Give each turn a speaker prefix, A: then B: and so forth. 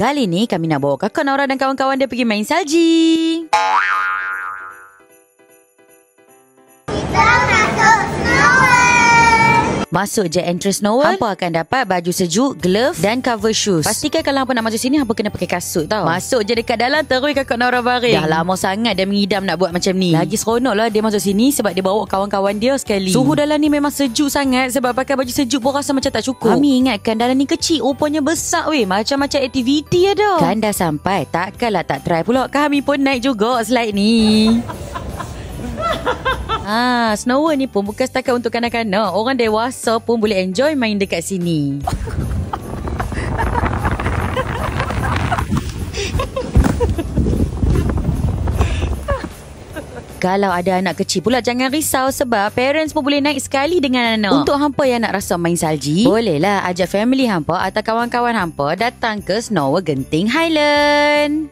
A: Kali ni kami nak bawa kakak Nora dan kawan-kawan dia pergi main salji. Masuk je entrance Snow World, hampa akan dapat baju sejuk, glove dan cover shoes. Pastikan kalau hampa nak masuk sini, hampa kena pakai kasut tau. Masuk je dekat dalam, terus kakak Nora baring. Dah lama sangat dia mengidam nak buat macam ni. Lagi seronok lah dia masuk sini sebab dia bawa kawan-kawan dia sekali. Suhu dalam ni memang sejuk sangat sebab pakai baju sejuk pun rasa macam tak cukup. Kami ingatkan dalam ni kecil, rupanya besar weh. Macam-macam aktiviti ada. Kan dah sampai, takkanlah tak try pula. Kami pun naik juga slide ni. Snow World ni pun bukan setakat untuk kanak-kanak. Orang dewasa pun boleh enjoy main dekat sini. Kalau ada anak kecil pula jangan risau sebab parents pun boleh naik sekali dengan anak. Untuk hampa yang nak rasa main salji, bolehlah ajak family hampa atau kawan-kawan hampa datang ke Snow World Genting Highland.